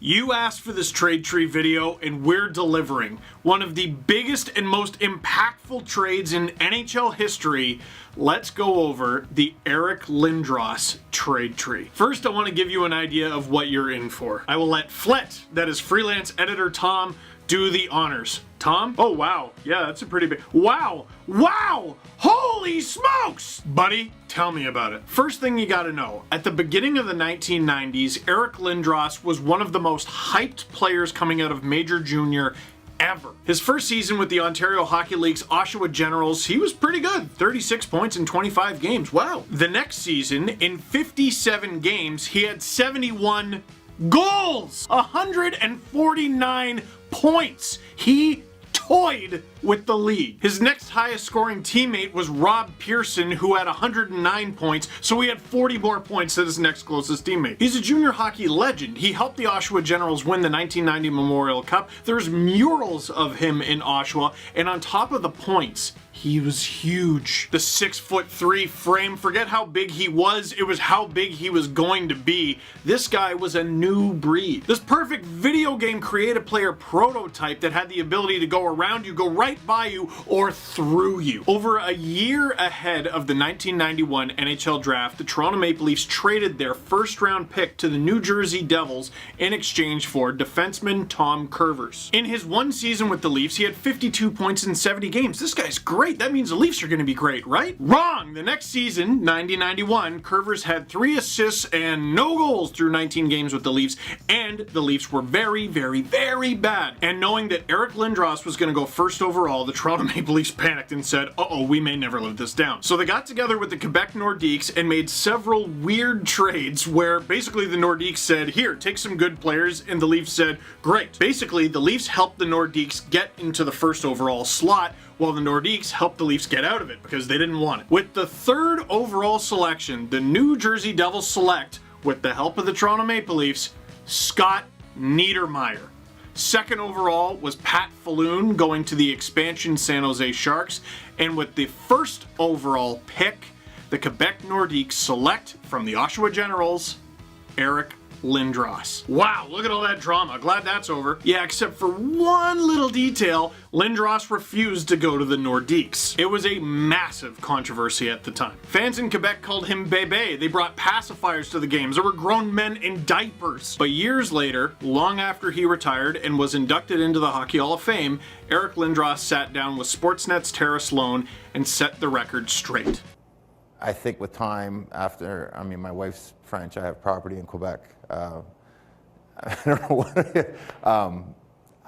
You asked for this trade tree video and we're delivering. One of the biggest and most impactful trades in NHL history. Let's go over the Eric Lindros trade tree. First, I want to give you an idea of what you're in for. I will let Flet, that is freelance editor Tom, do the honors. Tom? Oh, wow. Yeah, that's a pretty big... Wow! Wow! Holy smokes! Buddy, tell me about it. First thing you gotta know, at the beginning of the 1990s, Eric Lindros was one of the most hyped players coming out of Major Junior ever. His first season with the Ontario Hockey League's Oshawa Generals, he was pretty good. 36 points in 25 games. Wow. The next season, in 57 games, he had 71 goals! 149 points. He toyed with the league. His next highest scoring teammate was Rob Pearson, who had 109 points, so he had 40 more points than his next closest teammate. He's a junior hockey legend. He helped the Oshawa Generals win the 1990 Memorial Cup. There's murals of him in Oshawa, and on top of the points, he was huge. The 6'3" frame, forget how big he was, it was how big he was going to be. This guy was a new breed. This perfect video game creative player prototype that had the ability to go around you, go right by you, or through you. Over a year ahead of the 1991 NHL draft, the Toronto Maple Leafs traded their first round pick to the New Jersey Devils in exchange for defenseman Tom Kurvers. In his one season with the Leafs, he had 52 points in 70 games. This guy's great. That means the Leafs are going to be great, right? Wrong! The next season, 90-91, Kurvers had 3 assists and no goals through 19 games with the Leafs, and the Leafs were very, very, very bad. And knowing that Eric Lindros was going to go first overall, the Toronto Maple Leafs panicked and said, uh-oh, we may never live this down. So they got together with the Quebec Nordiques and made several weird trades where basically the Nordiques said, here, take some good players, and the Leafs said, great. Basically, the Leafs helped the Nordiques get into the first overall slot, while the Nordiques helped the Leafs get out of it because they didn't want it. With the 3rd overall selection, the New Jersey Devils select, with the help of the Toronto Maple Leafs, Scott Niedermayer. 2nd overall was Pat Falloon going to the expansion San Jose Sharks, and with the 1st overall pick, the Quebec Nordiques select from the Oshawa Generals, Eric Lindros. Wow, look at all that drama. Glad that's over. Yeah, except for one little detail, Lindros refused to go to the Nordiques. It was a massive controversy at the time. Fans in Quebec called him Bebe. They brought pacifiers to the games. There were grown men in diapers. But years later, long after he retired and was inducted into the Hockey Hall of Fame, Eric Lindros sat down with Sportsnet's Tara Sloan and set the record straight. I think with time, after, my wife's French, I have property in Quebec. I don't know what,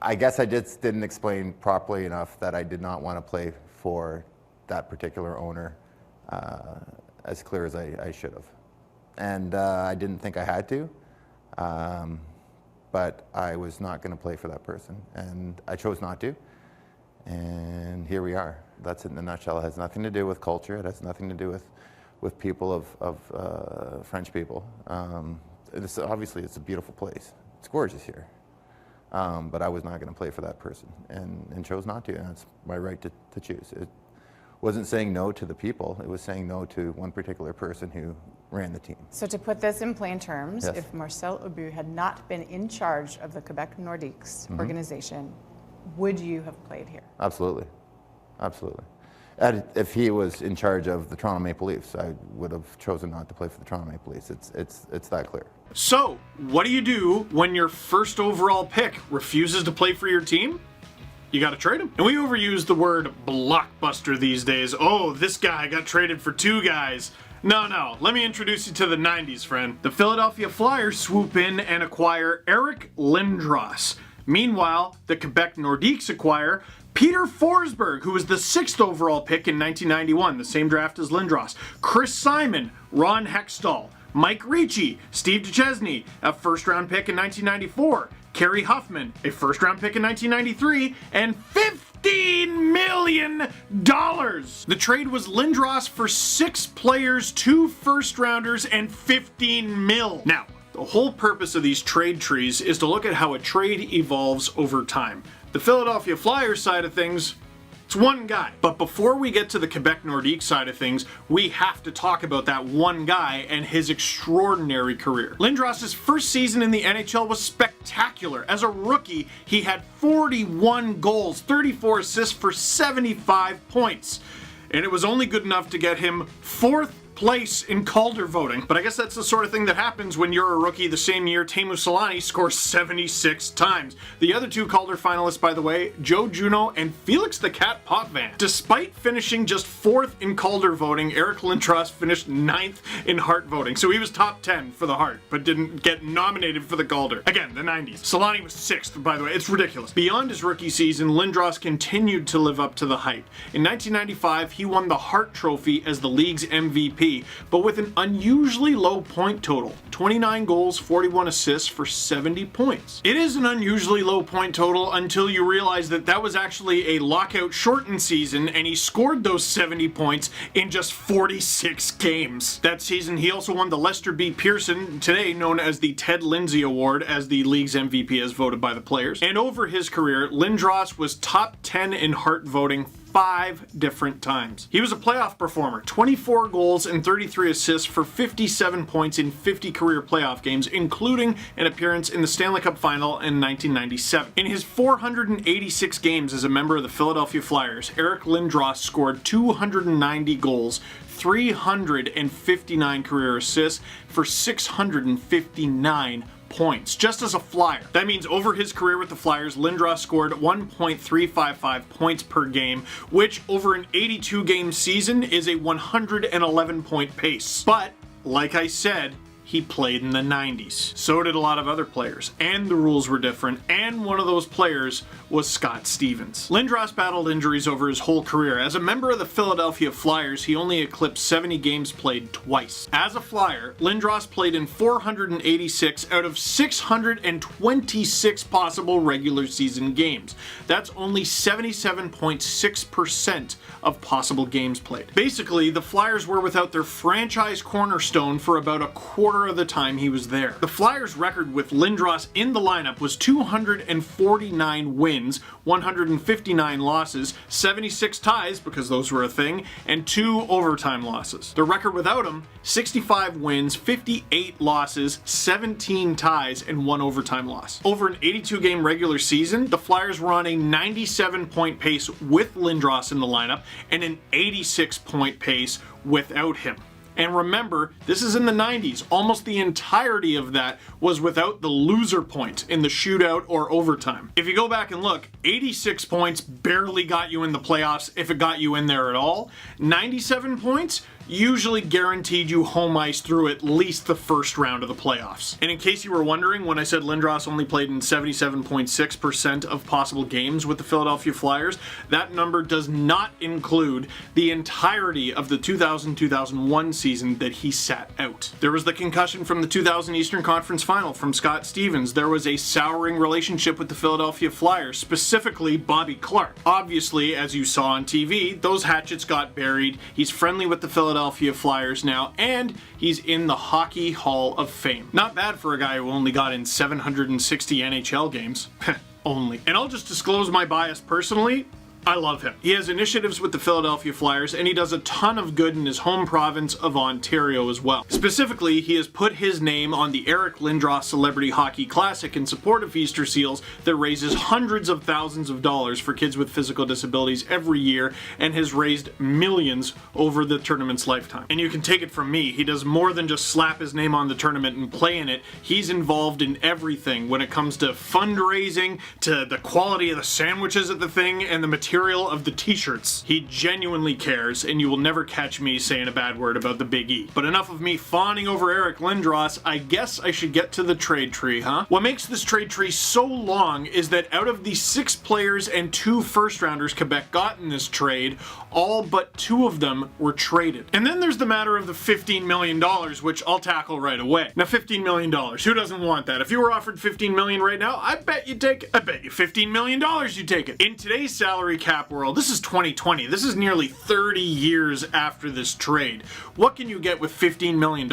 I guess I just didn't explain properly enough that I did not want to play for that particular owner as clear as I should have. And I didn't think I had to, but I was not going to play for that person. And I chose not to. And here we are. That's it in a nutshell. It has nothing to do with culture. It has nothing to do with people of French people. Obviously, it's a beautiful place. It's gorgeous here. But I was not going to play for that person and chose not to. And that's my right to choose. It wasn't saying no to the people. It was saying no to one particular person who ran the team. So to put this in plain terms, Yes. if Marcel Aubut had not been in charge of the Quebec Nordiques organization, would you have played here? Absolutely. Absolutely. And if he was in charge of the Toronto Maple Leafs, I would have chosen not to play for the Toronto Maple Leafs. It's that clear. So, what do you do when your 1st overall pick refuses to play for your team? You gotta trade him. And we overuse the word blockbuster these days. Oh, this guy got traded for 2 guys. No, let me introduce you to the 90s, friend. The Philadelphia Flyers swoop in and acquire Eric Lindros. Meanwhile, the Quebec Nordiques acquire Peter Forsberg, who was the 6th overall pick in 1991, the same draft as Lindros. Chris Simon, Ron Hextall, Mike Ricci, Steve Duchesne, a 1st-round pick in 1994, Kerry Huffman, a 1st-round pick in 1993, and $15 million. The trade was Lindros for 6 players, 2 first-rounders, and 15 mil. Now, the whole purpose of these trade trees is to look at how a trade evolves over time. The Philadelphia Flyers side of things, It's one guy. But before we get to the Quebec Nordiques side of things, we have to talk about that one guy and his extraordinary career. Lindros' first season in the NHL was spectacular. As a rookie, he had 41 goals, 34 assists for 75 points. And it was only good enough to get him 4th place in Calder voting. But I guess that's the sort of thing that happens when you're a rookie. The same year, Teemu Selanne scores 76 times. The other 2 Calder finalists, by the way, Joe Juneau and Felix the Cat Potvin. Despite finishing just 4th in Calder voting, Eric Lindros finished 9th in Hart voting. So he was top 10 for the Hart, but didn't get nominated for the Calder. Again, the 90s. Selanne was 6th, by the way. It's ridiculous. Beyond his rookie season, Lindros continued to live up to the hype. In 1995, he won the Hart Trophy as the league's MVP, but with an unusually low point total. 29 goals, 41 assists for 70 points. It is an unusually low point total until you realize that that was actually a lockout shortened season and he scored those 70 points in just 46 games. That season he also won the Lester B. Pearson, today known as the Ted Lindsay Award, as the league's MVP as voted by the players. And over his career, Lindros was top 10 in Hart voting 5 different times. He was a playoff performer, 24 goals and 33 assists for 57 points in 50 career playoff games, including an appearance in the Stanley Cup final in 1997. In his 486 games as a member of the Philadelphia Flyers, Eric Lindros scored 290 goals, 359 career assists for 659 points, just as a Flyer. That means over his career with the Flyers, Lindros scored 1.355 points per game, which over an 82-game season is a 111-point pace. But, like I said, he played in the 90s. So did a lot of other players, and the rules were different, and one of those players was Scott Stevens. Lindros battled injuries over his whole career. As a member of the Philadelphia Flyers, he only eclipsed 70 games played twice. As a Flyer, Lindros played in 486 out of 626 possible regular season games. That's only 77.6% of possible games played. Basically, the Flyers were without their franchise cornerstone for about a quarter of the time he was there. The Flyers' record with Lindros in the lineup was 249 wins, 159 losses, 76 ties, because those were a thing, and 2 overtime losses. The record without him, 65 wins, 58 losses, 17 ties, and 1 overtime loss. Over an 82-game regular season, the Flyers were on a 97-point pace with Lindros in the lineup and an 86-point pace without him. And remember, this is in the 90s. Almost the entirety of that was without the loser point in the shootout or overtime. If you go back and look, 86 points barely got you in the playoffs, if it got you in there at all. 97 points usually guaranteed you home ice through at least the first round of the playoffs. And in case you were wondering, when I said Lindros only played in 77.6% of possible games with the Philadelphia Flyers, that number does not include the entirety of the 2000-2001 season that he sat out. There was the concussion from the 2000 Eastern Conference Final from Scott Stevens. There was a souring relationship with the Philadelphia Flyers, specifically Bobby Clark. Obviously, as you saw on TV, those hatchets got buried. He's friendly with the Philadelphia Flyers now, and he's in the Hockey Hall of Fame. Not bad for a guy who only got in 760 NHL games. Only. And I'll just disclose my bias personally. I love him. He has initiatives with the Philadelphia Flyers, and he does a ton of good in his home province of Ontario as well. Specifically, he has put his name on the Eric Lindros Celebrity Hockey Classic in support of Easter Seals that raises hundreds of thousands of dollars for kids with physical disabilities every year and has raised millions over the tournament's lifetime. And you can take it from me, he does more than just slap his name on the tournament and play in it. He's involved in everything when it comes to fundraising, to the quality of the sandwiches at the thing, and the material of the t-shirts. He genuinely cares, and you will never catch me saying a bad word about the Big E. But enough of me fawning over Eric Lindros. I guess I should get to the trade tree, huh? What makes this trade tree so long is that out of the 6 players and 2 first-rounders Quebec got in this trade, all but 2 of them were traded. And then there's the matter of the $15 million, which I'll tackle right away. Now, $15 million, who doesn't want that? If you were offered $15 million right now, I bet you'd take it. I bet you $15 million you'd take it. In today's salary cap world, this is 2020. This is nearly 30 years after this trade. What can you get with $15 million?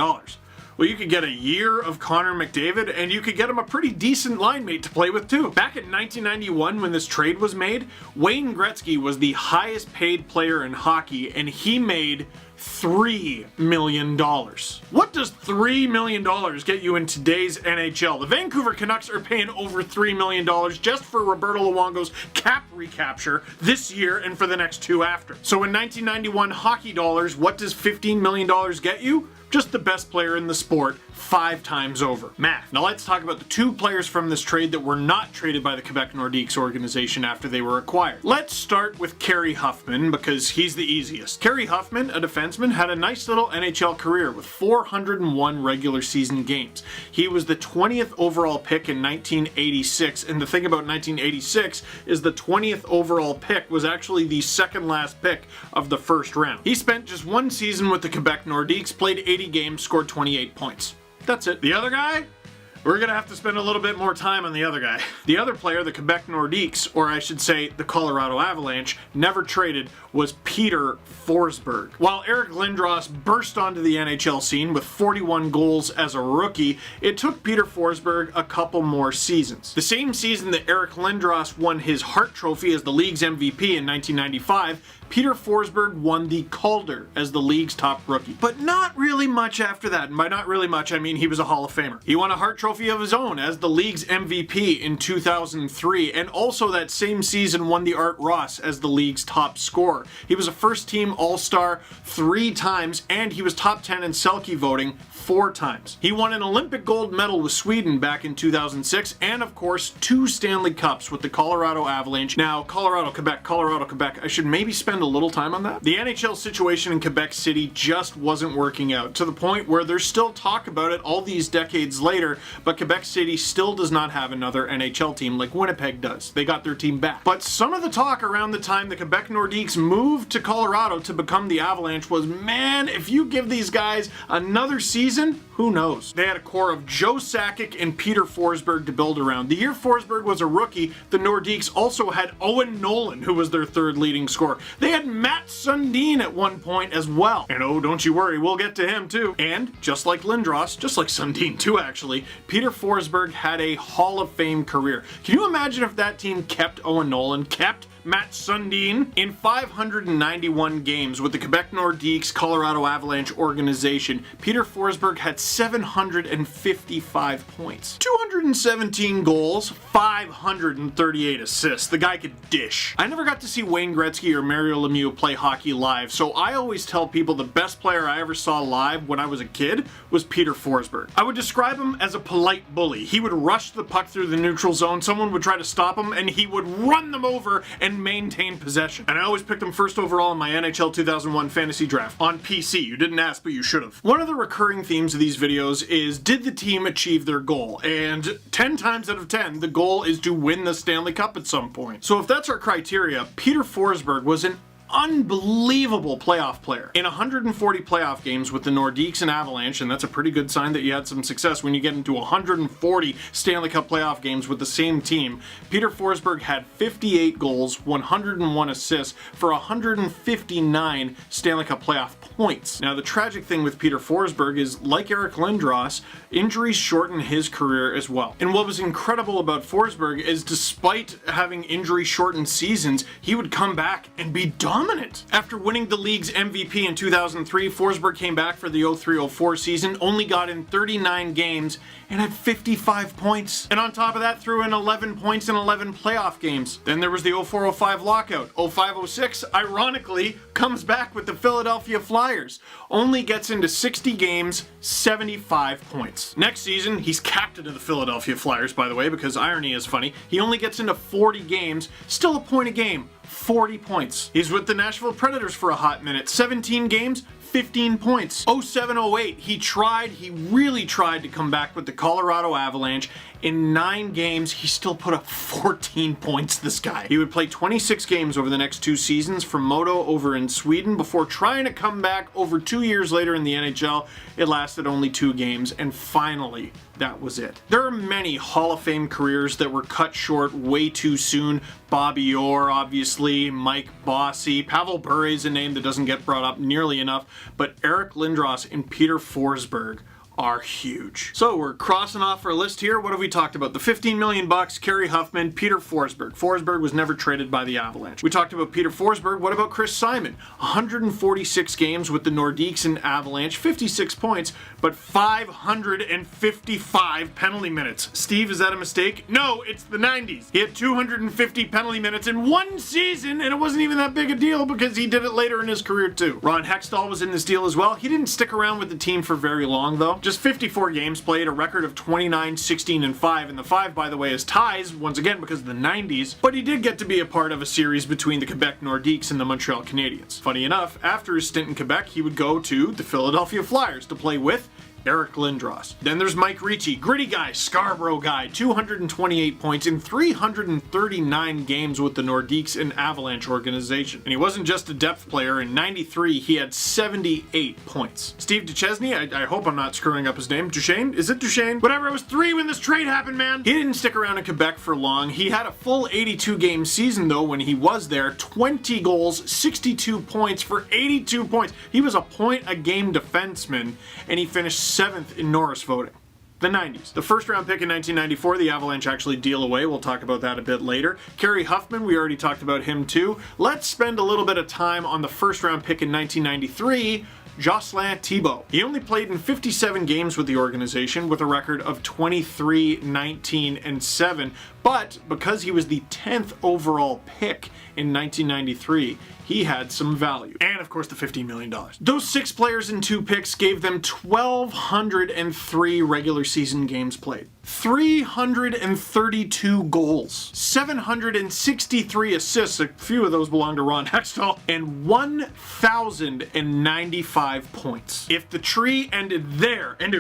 Well, you could get a year of Connor McDavid, and you could get him a pretty decent line mate to play with too. Back in 1991, when this trade was made, Wayne Gretzky was the highest paid player in hockey, and he made $3 million. What does $3 million get you in today's NHL? The Vancouver Canucks are paying over $3 million just for Roberto Luongo's cap recapture this year and for the next 2 after. So in 1991 hockey dollars, what does $15 million get you? Just the best player in the sport 5 times over. Math. Now let's talk about the 2 players from this trade that were not traded by the Quebec Nordiques organization after they were acquired. Let's start with Kerry Huffman because he's the easiest. Kerry Huffman, a defenseman, had a nice little NHL career with 401 regular season games. He was the 20th overall pick in 1986, and the thing about 1986 is the 20th overall pick was actually the second last pick of the first round. He spent just 1 season with the Quebec Nordiques, played 80 games, scored 28 points. That's it. The other guy? We're going to have to spend a little bit more time on the other guy. The other player, the Quebec Nordiques, or I should say the Colorado Avalanche, never traded was Peter Forsberg. While Eric Lindros burst onto the NHL scene with 41 goals as a rookie, it took Peter Forsberg a couple more seasons. The same season that Eric Lindros won his Hart Trophy as the league's MVP in 1995, Peter Forsberg won the Calder as the league's top rookie. But not really much after that, and by not really much, I mean he was a Hall of Famer. He won a Hart Trophy of his own as the league's MVP in 2003, and also that same season won the Art Ross as the league's top scorer. He was a first-team All-Star 3 times, and he was top 10 in Selke voting 4 times. He won an Olympic gold medal with Sweden back in 2006, and of course 2 Stanley Cups with the Colorado Avalanche. Now, Colorado, Quebec, I should maybe spend a little time on that. The NHL situation in Quebec City just wasn't working out, to the point where there's still talk about it all these decades later, but Quebec City still does not have another NHL team like Winnipeg does. They got their team back. But some of the talk around the time the Quebec Nordiques moved to Colorado to become the Avalanche was, man, if you give these guys another season, who knows? They had a core of Joe Sakic and Peter Forsberg to build around. The year Forsberg was a rookie, the Nordiques also had Owen Nolan, who was their 3rd leading scorer. They had Matt Sundin at one point as well. And oh, don't you worry, we'll get to him too. And just like Lindros, just like Sundin too actually, Peter Forsberg had a Hall of Fame career. Can you imagine if that team kept Owen Nolan, kept Matt Sundin? In 591 games with the Quebec Nordiques Colorado Avalanche organization, Peter Forsberg had 755 points, 217 goals, 538 assists. The guy could dish. I never got to see Wayne Gretzky or Mario Lemieux play hockey live, so I always tell people the best player I ever saw live when I was a kid was Peter Forsberg. I would describe him as a polite bully. He would rush the puck through the neutral zone, someone would try to stop him, and he would run them over and maintain possession. And I always picked him first overall in my NHL 2001 fantasy draft on PC. You didn't ask, but you should have. One of the recurring themes of these videos is, did the team achieve their goal? And 10 times out of 10, the goal is to win the Stanley Cup at some point. So if that's our criteria, Peter Forsberg was an unbelievable playoff player. In 140 playoff games with the Nordiques and Avalanche, and that's a pretty good sign that you had some success when you get into 140 Stanley Cup playoff games with the same team, Peter Forsberg had 58 goals, 101 assists for 159 Stanley Cup playoff points. Now, the tragic thing with Peter Forsberg is, like Eric Lindros, injuries shortened his career as well. And what was incredible about Forsberg is, despite having injury-shortened seasons, he would come back and be dominant. After winning the league's MVP in 2003, Forsberg came back for the 03-04 season, only got in 39 games, and had 55 points. And on top of that, threw in 11 points in 11 playoff games. Then there was the 04-05 lockout. 05-06, ironically, comes back with the Philadelphia Flyers. Only gets into 60 games, 75 points. Next season, he's captain of the Philadelphia Flyers, by the way, because irony is funny. He only gets into 40 games, still a point a game. 40 points. He's with the Nashville Predators for a hot minute. 17 games, 15 points. 07-08, he really tried to come back with the Colorado Avalanche. In 9 games, he still put up 14 points, this guy. He would play 26 games over the next 2 seasons for Modo over in Sweden before trying to come back over 2 years later in the NHL. It lasted only 2 games, and finally, that was it. There are many Hall of Fame careers that were cut short way too soon. Bobby Orr, obviously, Mike Bossy, Pavel Bure is a name that doesn't get brought up nearly enough, but Eric Lindros and Peter Forsberg are huge. So we're crossing off our list here. What have we talked about? The $15 million, Kerry Huffman, Peter Forsberg. Forsberg was never traded by the Avalanche. We talked about Peter Forsberg. What about Chris Simon? 146 games with the Nordiques and Avalanche, 56 points, but 555 penalty minutes. Steve, is that a mistake? No, it's the 90s. He had 250 penalty minutes in one season, and it wasn't even that big a deal because he did it later in his career too. Ron Hextall was in this deal as well. He didn't stick around with the team for very long though. Just 54 games played, a record of 29, 16, and 5. And the 5, by the way, is ties, once again because of the 90s. But he did get to be a part of a series between the Quebec Nordiques and the Montreal Canadiens. Funny enough, after his stint in Quebec, he would go to the Philadelphia Flyers to play with Eric Lindros. Then there's Mike Ricci, gritty guy, Scarborough guy, 228 points in 339 games with the Nordiques and Avalanche organization. And he wasn't just a depth player. In 93, he had 78 points. Steve Duchesne, I hope I'm not screwing up his name. Duchesne? Is it Duchesne? Whatever, it was 3 when this trade happened, man. He didn't stick around in Quebec for long. He had a full 82-game season, though, when he was there. 20 goals, 62 points for 82 points. He was a point-a-game defenseman, and he finished 7th in Norris voting. The 90s. The first round pick in 1994, the Avalanche actually deal away. We'll talk about that a bit later. Kerry Huffman, we already talked about him too. Let's spend a little bit of time on the first round pick in 1993, Jocelyn Thibault. He only played in 57 games with the organization with a record of 23, 19, and 7. But because he was the 10th overall pick in 1993, he had some value. And of course the $15 million. Those 6 players and 2 picks gave them 1,203 regular season games played, 332 goals, 763 assists, a few of those belong to Ron Hextall, and 1,095 points. If the tree ended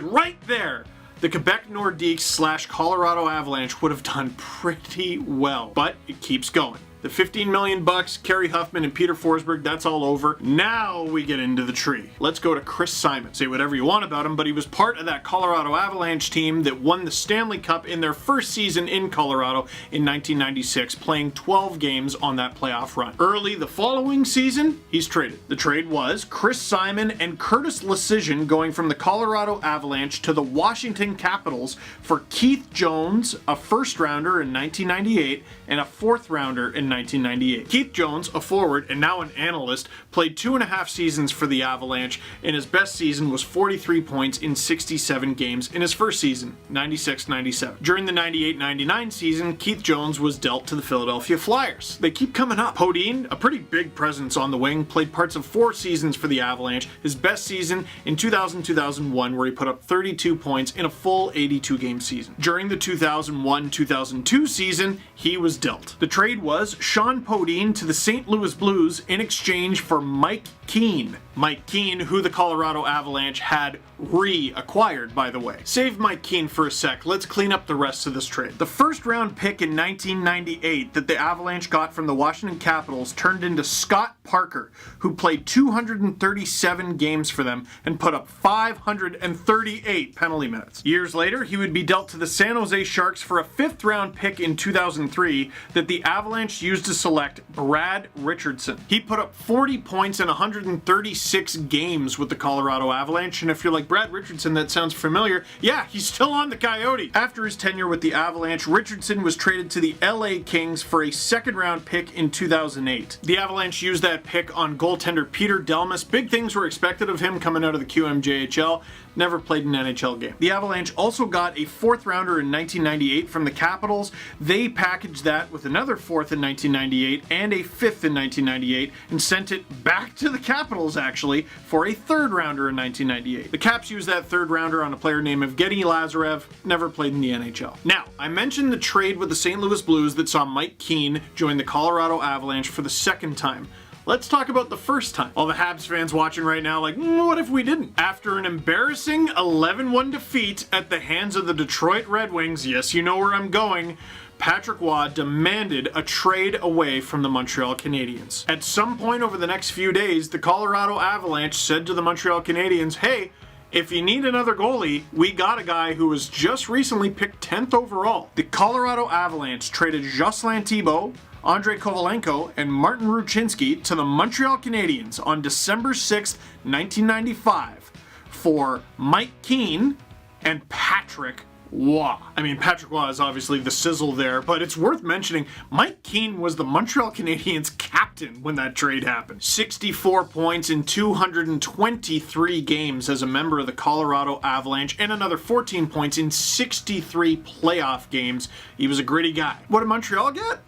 right there, the Quebec Nordiques / Colorado Avalanche would have done pretty well, but it keeps going. The $15 million, Kerry Huffman and Peter Forsberg, that's all over. Now we get into the tree. Let's go to Chris Simon. Say whatever you want about him, but he was part of that Colorado Avalanche team that won the Stanley Cup in their first season in Colorado in 1996, playing 12 games on that playoff run. Early the following season, he's traded. The trade was Chris Simon and Curtis Lecision going from the Colorado Avalanche to the Washington Capitals for Keith Jones, a first rounder in 1998, and a 4th rounder in 1998. Keith Jones, a forward and now an analyst, played 2.5 seasons for the Avalanche, and his best season was 43 points in 67 games in his first season, 96-97. During the 98-99 season, Keith Jones was dealt to the Philadelphia Flyers. They keep coming up. Podine, a pretty big presence on the wing, played parts of 4 seasons for the Avalanche, his best season in 2000-2001, where he put up 32 points in a full 82-game season. During the 2001-2002 season, he was dealt. The trade was Sean Podine to the St. Louis Blues in exchange for Mike Keane. Mike Keane, who the Colorado Avalanche had reacquired, by the way. Save Mike Keane for a sec. Let's clean up the rest of this trade. The first round pick in 1998 that the Avalanche got from the Washington Capitals turned into Scott Parker, who played 237 games for them and put up 538 penalty minutes. Years later, he would be dealt to the San Jose Sharks for a 5th round pick in 2003 that the Avalanche used to select Brad Richardson. He put up 40 points in 136 games with the Colorado Avalanche, and if you're like, Brad Richardson, that sounds familiar, yeah, he's still on the Coyote. After his tenure with the Avalanche, Richardson was traded to the LA Kings for a 2nd round pick in 2008. The Avalanche used that pick on goaltender Peter Delmas. Big things were expected of him coming out of the QMJHL. Never played an NHL game. The Avalanche also got a 4th rounder in 1998 from the Capitals. They packaged that with another 4th in 1998 and a 5th in 1998 and sent it back to the Capitals, actually, for a 3rd rounder in 1998. The Caps used that 3rd rounder on a player named Evgeny Lazarev, never played in the NHL. Now, I mentioned the trade with the St. Louis Blues that saw Mike Keane join the Colorado Avalanche for the 2nd time. Let's talk about the first time. All the Habs fans watching right now like, what if we didn't? After an embarrassing 11-1 defeat at the hands of the Detroit Red Wings, yes, you know where I'm going, Patrick Waugh demanded a trade away from the Montreal Canadiens. At some point over the next few days, the Colorado Avalanche said to the Montreal Canadiens, hey, if you need another goalie, we got a guy who was just recently picked 10th overall. The Colorado Avalanche traded Jocelyn Thibault, Andrei Kovalenko, and Martin Ruchinski to the Montreal Canadiens on December 6, 1995 for Mike Keane, and Patrick Waugh. I mean, Patrick Waugh is obviously the sizzle there, but it's worth mentioning Mike Keane was the Montreal Canadiens captain when that trade happened. 64 points in 223 games as a member of the Colorado Avalanche, and another 14 points in 63 playoff games. He was a gritty guy. What did Montreal get?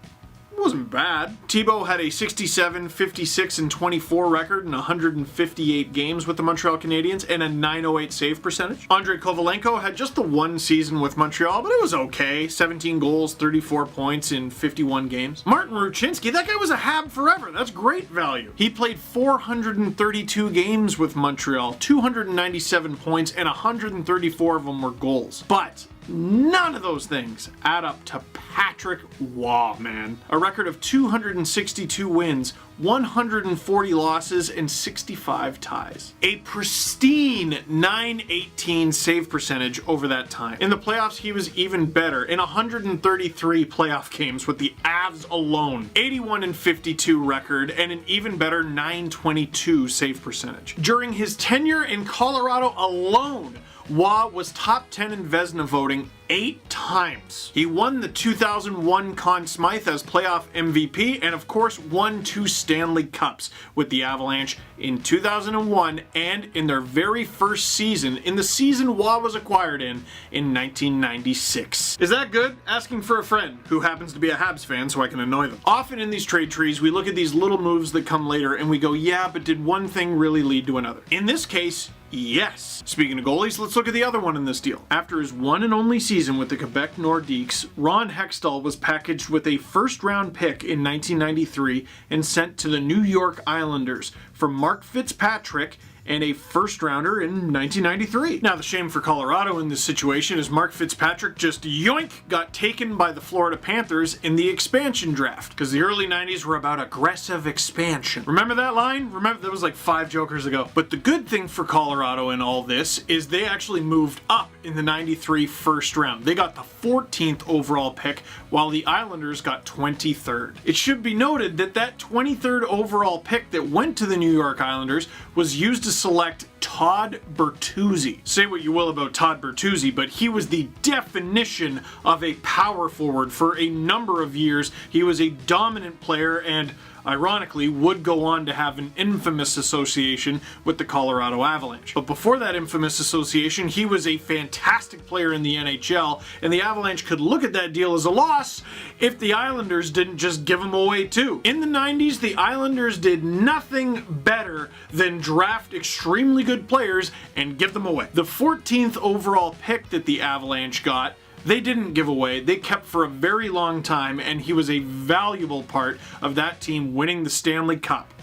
Wasn't bad. Thibault had a 67, 56, and 24 record in 158 games with the Montreal Canadiens and a .908 save percentage. Andrei Kovalenko had just the one season with Montreal, but it was okay. 17 goals, 34 points in 51 games. Martin Ruchinski, that guy was a Hab forever. That's great value. He played 432 games with Montreal, 297 points, and 134 of them were goals. But none of those things add up to Patrick Waugh, man. A record of 262 wins, 140 losses, and 65 ties. A pristine .918 save percentage over that time. In the playoffs, he was even better. In 133 playoff games with the Avs alone, 81 and 52 record, and an even better .922 save percentage. During his tenure in Colorado alone, Waugh was top 10 in Vezina voting 8 times. He won the 2001 Conn Smythe as playoff MVP, and of course won 2 Stanley Cups with the Avalanche in 2001 and in their very first season, in the season Waugh was acquired in 1996. Is that good? Asking for a friend who happens to be a Habs fan so I can annoy them. Often in these trade trees, we look at these little moves that come later and we go, yeah, but did one thing really lead to another? In this case, yes. Speaking of goalies, let's look at the other one in this deal. After his one and only season with the Quebec Nordiques, Ron Hextall was packaged with a first-round pick in 1993 and sent to the New York Islanders for Mark Fitzpatrick and a first-rounder in 1993. Now, the shame for Colorado in this situation is Mark Fitzpatrick just yoink got taken by the Florida Panthers in the expansion draft, because the early 90s were about aggressive expansion. Remember that line? Remember, that was like 5 jokers ago. But the good thing for Colorado in all this is they actually moved up in the 93 first round. They got the 14th overall pick, while the Islanders got 23rd. It should be noted that that 23rd overall pick that went to the New York Islanders was used to select Todd Bertuzzi. Say what you will about Todd Bertuzzi, but he was the definition of a power forward for a number of years. He was a dominant player and, ironically, would go on to have an infamous association with the Colorado Avalanche. But before that infamous association, he was a fantastic player in the NHL, and the Avalanche could look at that deal as a loss if the Islanders didn't just give him away too. In the 90s, the Islanders did nothing better than draft extremely good players and give them away. The 14th overall pick that the Avalanche got, they didn't give away. They kept for a very long time, and he was a valuable part of that team winning the Stanley Cup.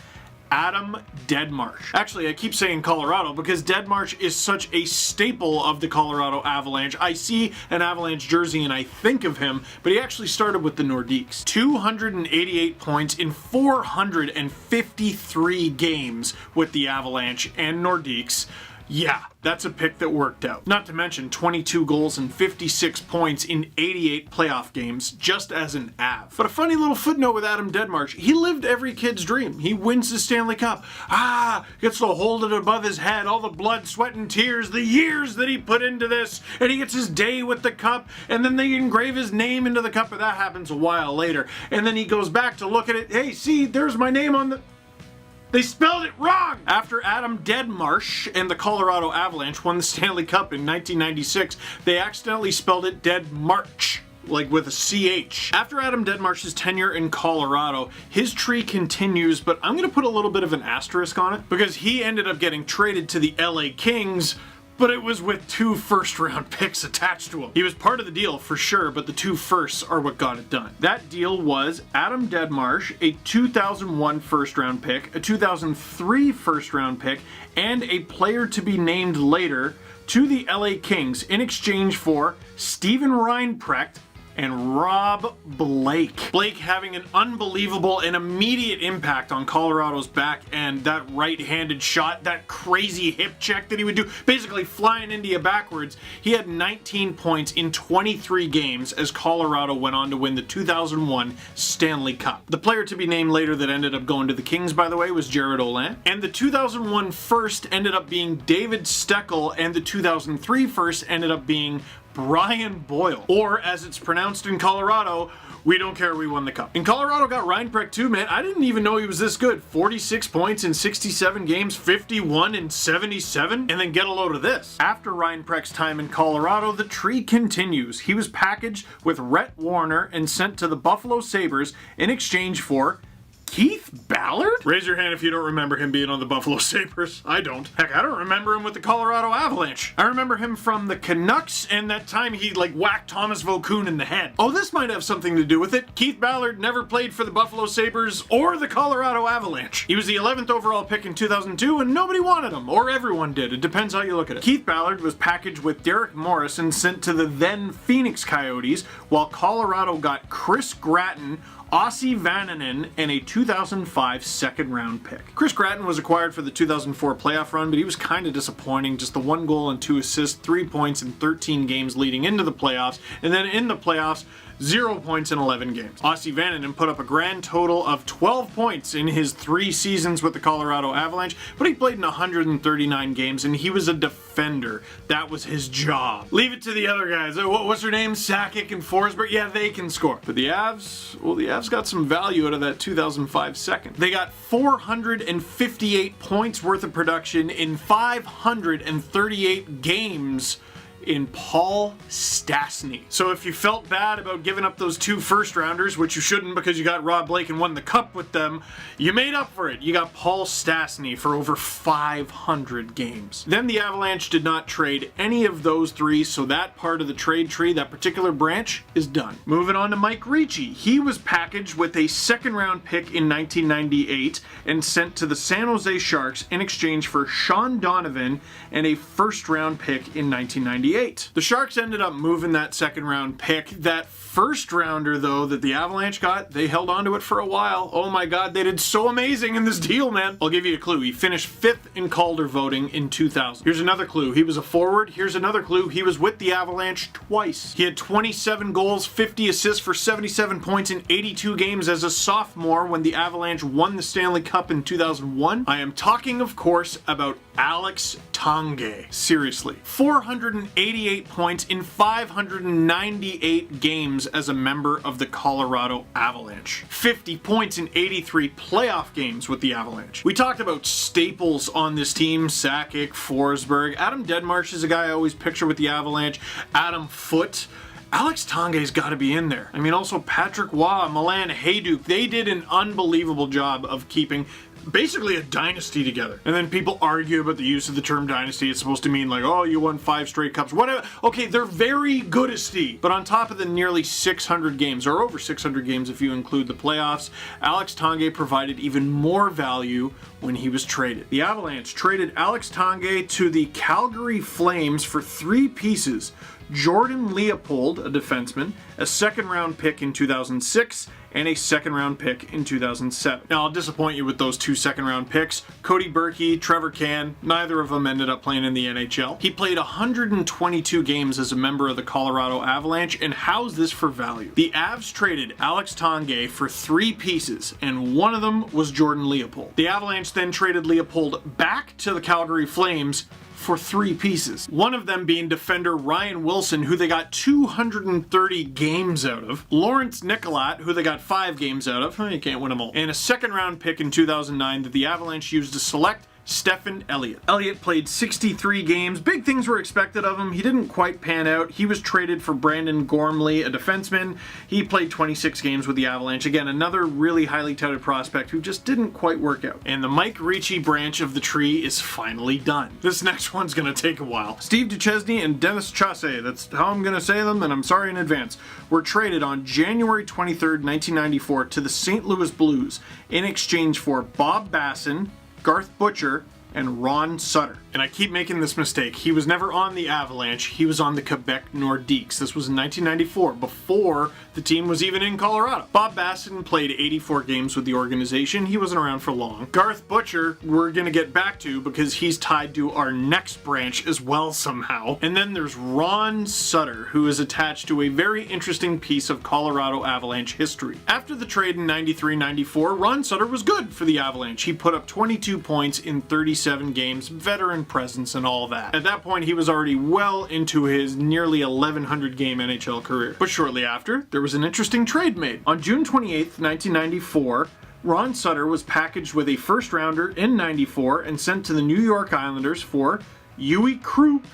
Adam Deadmarsh. Actually, I keep saying Colorado because Deadmarsh is such a staple of the Colorado Avalanche. I see an Avalanche jersey and I think of him, but he actually started with the Nordiques. 288 points in 453 games with the Avalanche and Nordiques. Yeah, that's a pick that worked out. Not to mention 22 goals and 56 points in 88 playoff games just as an Av. But a funny little footnote with Adam Deadmarsh, he lived every kid's dream. He wins the Stanley Cup. Gets to hold it above his head, all the blood, sweat, and tears, the years that he put into this, and he gets his day with the cup, and then they engrave his name into the cup, but that happens a while later. And then he goes back to look at it, hey, see, there's my name on the... They spelled it wrong! After Adam Deadmarsh and the Colorado Avalanche won the Stanley Cup in 1996, they accidentally spelled it Deadmarch, like with a CH. After Adam Deadmarsh's tenure in Colorado, his tree continues, but I'm going to put a little bit of an asterisk on it, because he ended up getting traded to the LA Kings, but it was with 2 first-round picks attached to him. He was part of the deal for sure, but the 2 firsts are what got it done. That deal was Adam Deadmarsh, a 2001 first-round pick, a 2003 first-round pick, and a player to be named later to the LA Kings in exchange for Steven Reinprecht and Rob Blake. Blake having an unbelievable and immediate impact on Colorado's back end. That right-handed shot, that crazy hip check that he would do, basically flying into you backwards. He had 19 points in 23 games as Colorado went on to win the 2001 Stanley Cup. The player to be named later that ended up going to the Kings, by the way, was Jared Olin. And the 2001 first ended up being David Steckel, and the 2003 first ended up being Brian Boyle. Or, as it's pronounced in Colorado, we don't care, we won the cup. And Colorado got Reinprecht too, man. I didn't even know he was this good. 46 points in 67 games, 51 in 77, and then get a load of this. After Reinprecht's time in Colorado, the tree continues. He was packaged with Rhett Warner and sent to the Buffalo Sabres in exchange for Keith Ballard? Raise your hand if you don't remember him being on the Buffalo Sabres. I don't. Heck, I don't remember him with the Colorado Avalanche. I remember him from the Canucks and that time he whacked Thomas Vokoun in the head. Oh, this might have something to do with it. Keith Ballard never played for the Buffalo Sabres or the Colorado Avalanche. He was the 11th overall pick in 2002 and nobody wanted him, or everyone did. It depends how you look at it. Keith Ballard was packaged with Derek Morris and sent to the then Phoenix Coyotes, while Colorado got Chris Gratton, Ossi Vananen, and a 2005 second-round pick. Chris Gratton was acquired for the 2004 playoff run, but he was kind of disappointing. Just the 1 goal and 2 assists, 3 points in 13 games leading into the playoffs, and then in the playoffs, 0 points in 11 games. Ossi Vananen put up a grand total of 12 points in his 3 seasons with the Colorado Avalanche, but he played in 139 games, and he was a defender. That was his job. Leave it to the other guys. What's their name? Sakic and Forsberg? Yeah, they can score. But the Avs, well, the Avs got some value out of that 2005 second. They got 458 points worth of production in 538 games in Paul Stastny. So if you felt bad about giving up those 2 first-rounders, which you shouldn't because you got Rob Blake and won the cup with them, you made up for it. You got Paul Stastny for over 500 games. Then the Avalanche did not trade any of those 3, so that part of the trade tree, that particular branch, is done. Moving on to Mike Ricci. He was packaged with a second-round pick in 1998 and sent to the San Jose Sharks in exchange for Sean Donovan and a first-round pick in 1998. The Sharks ended up moving that second-round pick. That first-rounder, though, that the Avalanche got, they held on to it for a while. Oh my God, they did so amazing in this deal, man. I'll give you a clue. He finished 5th in Calder voting in 2000. Here's another clue. He was a forward. Here's another clue. He was with the Avalanche twice. He had 27 goals, 50 assists for 77 points in 82 games as a sophomore when the Avalanche won the Stanley Cup in 2001. I am talking, of course, about Alex Tanguay. Seriously. 488 points in 598 games as a member of the Colorado Avalanche. 50 points in 83 playoff games with the Avalanche. We talked about staples on this team. Sakic, Forsberg. Adam Deadmarsh is a guy I always picture with the Avalanche. Adam Foote. Alex Tangay's got to be in there. I mean, also Patrick Waugh, Milan Hayduk. They did an unbelievable job of keeping basically a dynasty together. And then people argue about the use of the term dynasty. It's supposed to mean like, oh, you won 5 straight cups, whatever. Okay, they're very good-isty. But on top of the nearly 600 games, or over 600 games if you include the playoffs, Alex Tanguay provided even more value when he was traded. The Avalanche traded Alex Tanguay to the Calgary Flames for 3 pieces. Jordan Leopold, a defenseman, a second-round pick in 2006, and a second-round pick in 2007. Now, I'll disappoint you with those 2 second-round picks. Cody Berkey, Trevor Can, neither of them ended up playing in the NHL. He played 122 games as a member of the Colorado Avalanche, and how's this for value? The Avs traded Alex Tanguay for 3 pieces, and one of them was Jordan Leopold. The Avalanche then traded Leopold back to the Calgary Flames for 3 pieces. One of them being defender Ryan Wilson, who they got 230 games out of. Lawrence Nicolat, who they got 5 games out of. You can't win them all. And a second-round pick in 2009 that the Avalanche used to select Stephen Elliott. Elliott played 63 games. Big things were expected of him. He didn't quite pan out. He was traded for Brandon Gormley, a defenseman. He played 26 games with the Avalanche. Again, another really highly touted prospect who just didn't quite work out. And the Mike Ricci branch of the tree is finally done. This next one's gonna take a while. Steve Duchesne and Dennis Chasse, that's how I'm gonna say them, and I'm sorry in advance, were traded on January 23rd, 1994 to the St. Louis Blues in exchange for Bob Basson, Garth Butcher, and Ron Sutter. and I keep making this mistake. He was never on the Avalanche. He was on the Quebec Nordiques. This was in 1994, before the team was even in Colorado. Bob Basson played 84 games with the organization. He wasn't around for long. Garth Butcher, we're going to get back to because he's tied to our next branch as well somehow. And then there's Ron Sutter, who is attached to a very interesting piece of Colorado Avalanche history. After the trade in 93-94, Ron Sutter was good for the Avalanche. He put up 22 points in 37 games, veteran presence and all that. At that point, he was already well into his nearly 1,100 game NHL career. But shortly after, there was an interesting trade made. On June 28th, 1994, Ron Sutter was packaged with a first rounder in 94 and sent to the New York Islanders for Eric Krupp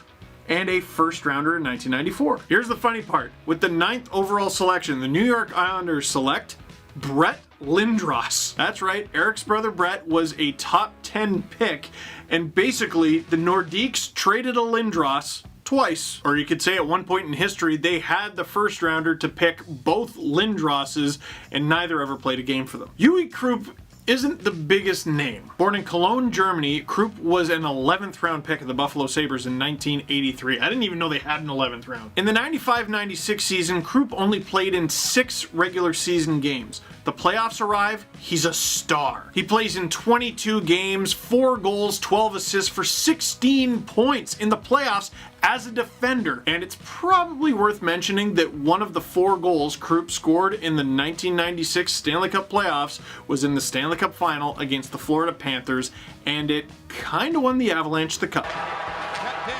and a first rounder in 1994. Here's the funny part. With the 9th overall selection, the New York Islanders select Brett Lindros. That's right, Eric's brother Brett was a top 10 pick, and basically the Nordiques traded a Lindros twice. Or you could say at one point in history, they had the first rounder to pick both Lindroses, and neither ever played a game for them. Eric Krupp isn't the biggest name. Born in Cologne, Germany, Krupp was an 11th round pick of the Buffalo Sabres in 1983. I didn't even know they had an 11th round. In the 95-96 season, Krupp only played in 6 regular season games. The playoffs arrive, he's a star. He plays in 22 games, 4 goals, 12 assists for 16 points in the playoffs as a defender. And it's probably worth mentioning that one of the 4 goals Krupp scored in the 1996 Stanley Cup playoffs was in the Stanley Cup final against the Florida Panthers, and it kind of won the Avalanche the cup. Kept in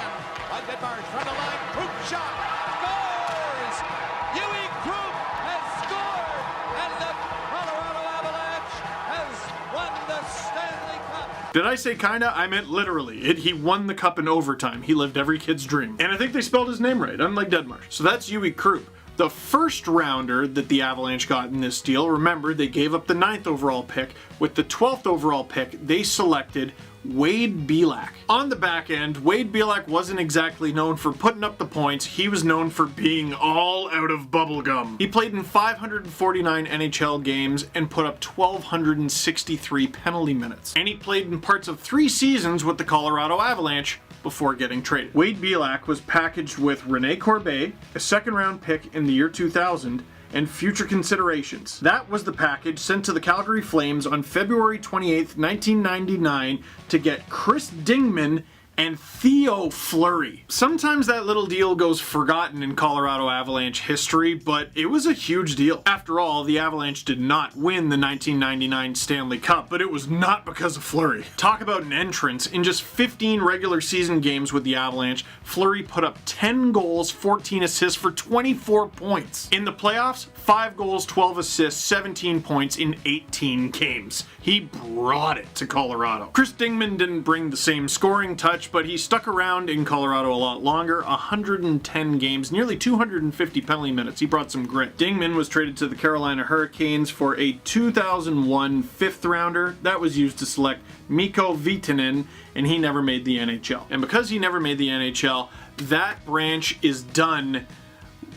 by Detmers from the line. Krupp shot. Scores! Eric Krupp has scored, and the Colorado Avalanche has won the Stanley Cup. Did I say kinda? I meant literally. He won the cup in overtime. He lived every kid's dream. And I think they spelled his name right, unlike Detmers. So that's Eric Krupp. The first rounder that the Avalanche got in this deal, remember, they gave up the 9th overall pick. With the 12th overall pick, they selected Wade Belak. On the back end, Wade Belak wasn't exactly known for putting up the points. He was known for being all out of bubblegum. He played in 549 NHL games and put up 1,263 penalty minutes. And he played in parts of 3 seasons with the Colorado Avalanche before getting traded. Wade Belak was packaged with Rene Corbet, a 2nd round pick in the year 2000, and future considerations. That was the package sent to the Calgary Flames on February 28th, 1999 to get Chris Dingman and Theo Fleury. Sometimes that little deal goes forgotten in Colorado Avalanche history, but it was a huge deal. After all, the Avalanche did not win the 1999 Stanley Cup, but it was not because of Fleury. Talk about an entrance. In just 15 regular season games with the Avalanche, Fleury put up 10 goals, 14 assists for 24 points. In the playoffs, 5 goals, 12 assists, 17 points in 18 games. He brought it to Colorado. Chris Dingman didn't bring the same scoring touch, but he stuck around in Colorado a lot longer, 110 games, nearly 250 penalty minutes. He brought some grit. Dingman was traded to the Carolina Hurricanes for a 2001 5th rounder. That was used to select Mikko Viitanen, and he never made the NHL. And because he never made the NHL, that branch is done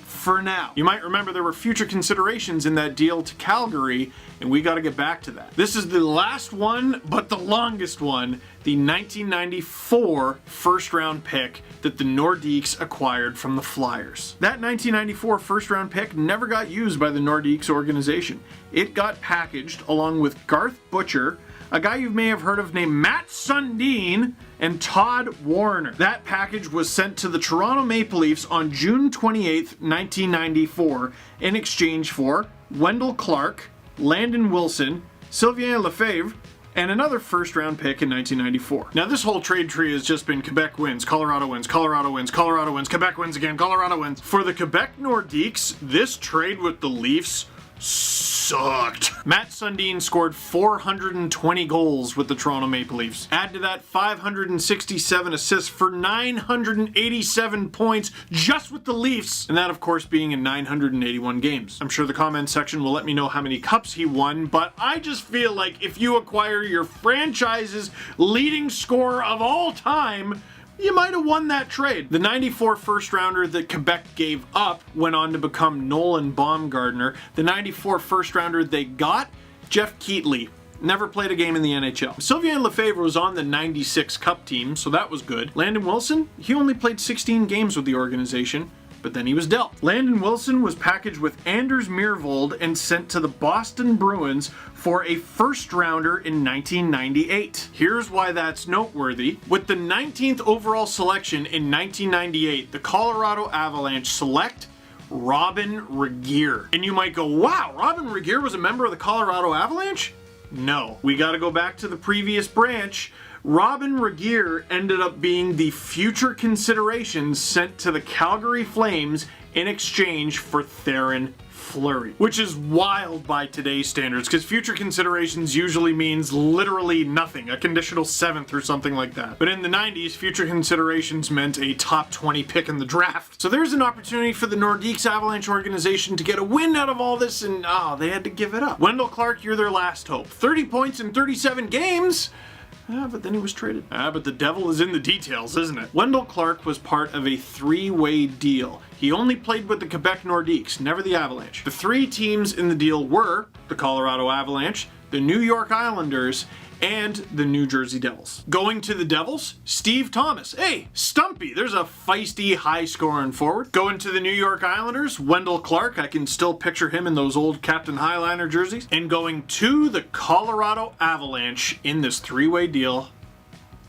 for now. You might remember there were future considerations in that deal to Calgary, and we got to get back to that. This is the last one, but the longest one, the 1994 first round pick that the Nordiques acquired from the Flyers. That 1994 first round pick never got used by the Nordiques organization. It got packaged along with Garth Butcher, a guy you may have heard of named Matt Sundin, and Todd Warner. That package was sent to the Toronto Maple Leafs on June 28th, 1994 in exchange for Wendel Clark, Landon Wilson, Sylvain Lefebvre, and another first round pick in 1994. Now this whole trade tree has just been Quebec wins, Colorado wins, Colorado wins, Colorado wins, Quebec wins again, Colorado wins. For the Quebec Nordiques, this trade with the Leafs sucked. Matt Sundin scored 420 goals with the Toronto Maple Leafs. Add to that 567 assists for 987 points just with the Leafs, and that of course being in 981 games. I'm sure the comment section will let me know how many cups he won, but I just feel like if you acquire your franchise's leading scorer of all time, you might have won that trade. The 94 first rounder that Quebec gave up went on to become Nolan Baumgartner. The 94 first rounder they got, Jeff Keatley. never played a game in the NHL. Sylvain Lefebvre was on the 96 Cup team, so that was good. Landon Wilson, he only played 16 games with the organization, but then he was dealt. Landon Wilson was packaged with Anders Myrvold and sent to the Boston Bruins for a first rounder in 1998. Here's why that's noteworthy. With the 19th overall selection in 1998, the Colorado Avalanche select Robin Regehr. And you might go, wow, Robin Regehr was a member of the Colorado Avalanche? No. We gotta go back to the previous branch. Robin Regehr ended up being the future consideration sent to the Calgary Flames in exchange for Theoren Fleury, which is wild by today's standards, because future considerations usually means literally nothing, a conditional 7th or something like that. But in the 90s, future considerations meant a top 20 pick in the draft. So there's an opportunity for the Nordiques Avalanche organization to get a win out of all this, and they had to give it up. Wendel Clark, you're their last hope. 30 points in 37 games. But then he was traded. But the devil is in the details, isn't it? Wendel Clark was part of a 3-way deal. He only played with the Quebec Nordiques, never the Avalanche. The 3 teams in the deal were the Colorado Avalanche, the New York Islanders, and the New Jersey Devils. Going to the Devils, Steve Thomas. Hey, Stumpy, there's a feisty, high-scoring forward. Going to the New York Islanders, Wendel Clark. I can still picture him in those old Captain Highliner jerseys. And going to the Colorado Avalanche in this 3-way deal,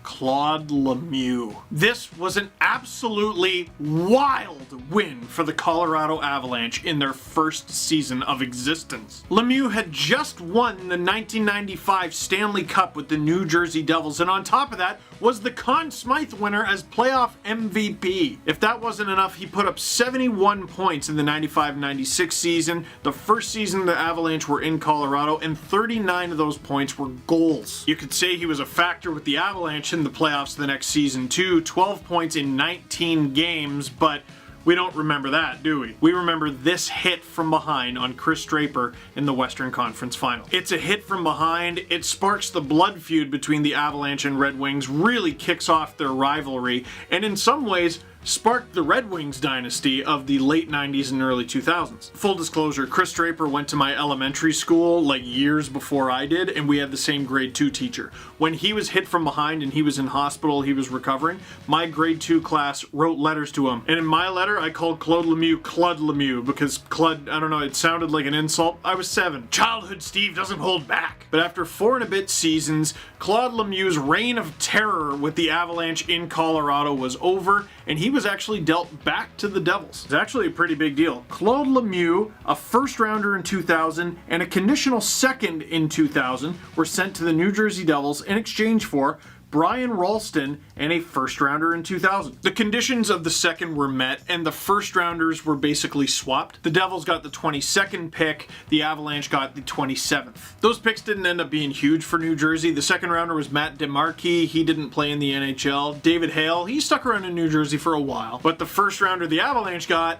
Claude Lemieux. This was an absolutely wild win for the Colorado Avalanche in their first season of existence. Lemieux had just won the 1995 Stanley Cup with the New Jersey Devils, and on top of that was the Conn Smythe winner as playoff MVP. If that wasn't enough, he put up 71 points in the 95-96 season, the first season the Avalanche were in Colorado, and 39 of those points were goals. You could say he was a factor with the Avalanche in the playoffs the next season too, 12 points in 19 games, but we don't remember that, do we? We remember this hit from behind on Chris Draper in the Western Conference Final. It's a hit from behind, it sparks the blood feud between the Avalanche and Red Wings, really kicks off their rivalry, and in some ways sparked the Red Wings dynasty of the late 90s and early 2000s. Full disclosure, Chris Draper went to my elementary school like years before I did, and we had the same grade 2 teacher. When he was hit from behind and he was in hospital, he was recovering, my grade 2 class wrote letters to him. And in my letter, I called Claude Lemieux because Claude, I don't know, it sounded like an insult. I was 7. Childhood Steve doesn't hold back. But after 4 and a bit seasons, Claude Lemieux's reign of terror with the Avalanche in Colorado was over, and he was actually dealt back to the Devils. It's actually a pretty big deal. Claude Lemieux, a first rounder in 2000 and a conditional 2nd in 2000 were sent to the New Jersey Devils in exchange for Brian Ralston and a first rounder in 2000. The conditions of the 2nd were met and the first rounders were basically swapped. The Devils got the 22nd pick, the Avalanche got the 27th. Those picks didn't end up being huge for New Jersey. The 2nd rounder was Matt DeMarquis. He didn't play in the NHL. David Hale, he stuck around in New Jersey for a while. But the first rounder the Avalanche got,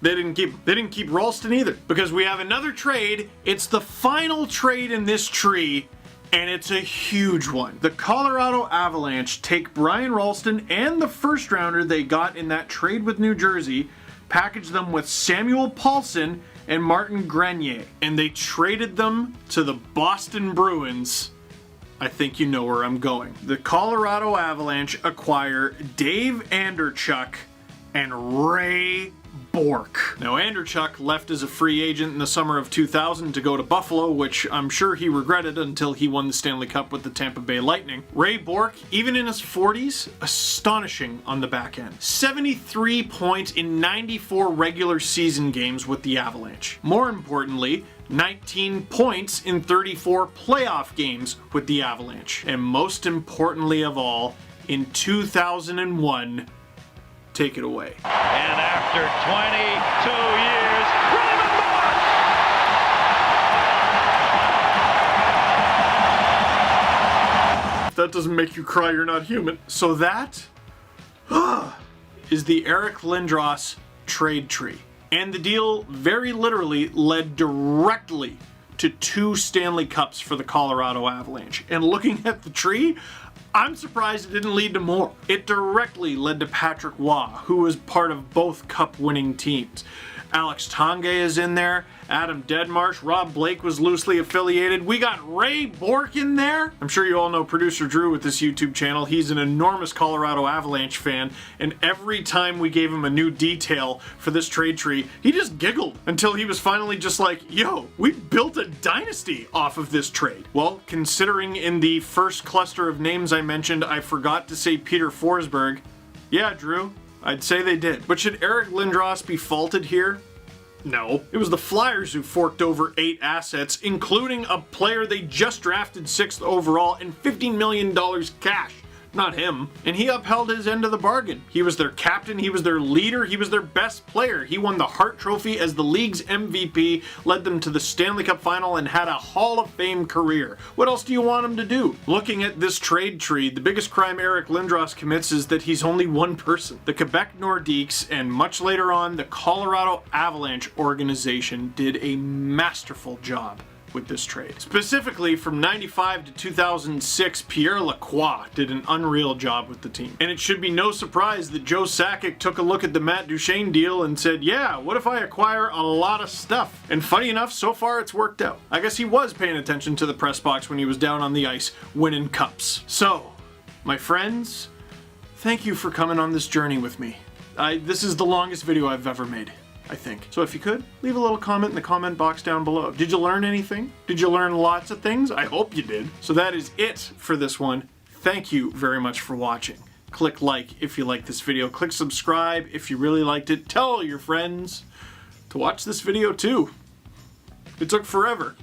they didn't keep Ralston either, because we have another trade. It's the final trade in this tree, and it's a huge one. The Colorado Avalanche take Brian Ralston and the first rounder they got in that trade with New Jersey, package them with Samuel Paulson and Martin Grenier, and they traded them to the Boston Bruins. I think you know where I'm going. The Colorado Avalanche acquire Dave Anderchuk and Ray Bourque. Now, Anderchuk left as a free agent in the summer of 2000 to go to Buffalo, which I'm sure he regretted until he won the Stanley Cup with the Tampa Bay Lightning. Ray Bourque, even in his 40s, astonishing on the back end. 73 points in 94 regular season games with the Avalanche. More importantly, 19 points in 34 playoff games with the Avalanche. And most importantly of all, in 2001, take it away. And after 22 years, Raymond Marsh! If that doesn't make you cry, you're not human. So that is the Eric Lindros trade tree. And the deal very literally led directly to 2 Stanley Cups for the Colorado Avalanche. And looking at the tree, I'm surprised it didn't lead to more. It directly led to Patrick Waugh, who was part of both cup-winning teams. Alex Tanguay is in there. Adam Deadmarsh. Rob Blake was loosely affiliated. We got Ray Bourque in there. I'm sure you all know producer Drew with this YouTube channel. He's an enormous Colorado Avalanche fan, and every time we gave him a new detail for this trade tree, he just giggled until he was finally just like, yo, we built a dynasty off of this trade. Well, considering in the first cluster of names I mentioned, I forgot to say Peter Forsberg. Yeah, Drew, I'd say they did. But should Eric Lindros be faulted here? No. It was the Flyers who forked over 8 assets, including a player they just drafted 6th overall and $15 million cash. Not him. And he upheld his end of the bargain. He was their captain, he was their leader, he was their best player. He won the Hart Trophy as the league's MVP, led them to the Stanley Cup final, and had a Hall of Fame career. What else do you want him to do? Looking at this trade tree, the biggest crime Eric Lindros commits is that he's only one person. The Quebec Nordiques, and much later on, the Colorado Avalanche organization did a masterful job with this trade. Specifically, from 95 to 2006, Pierre Lacroix did an unreal job with the team. And it should be no surprise that Joe Sakic took a look at the Matt Duchene deal and said, yeah, what if I acquire a lot of stuff? And funny enough, so far it's worked out. I guess he was paying attention to the press box when he was down on the ice winning cups. So, my friends, thank you for coming on this journey with me. This is the longest video I've ever made, I think. So if you could, leave a little comment in the comment box down below. Did you learn anything? Did you learn lots of things? I hope you did. So that is it for this one. Thank you very much for watching. Click like if you like this video. Click subscribe if you really liked it. Tell all your friends to watch this video too. It took forever.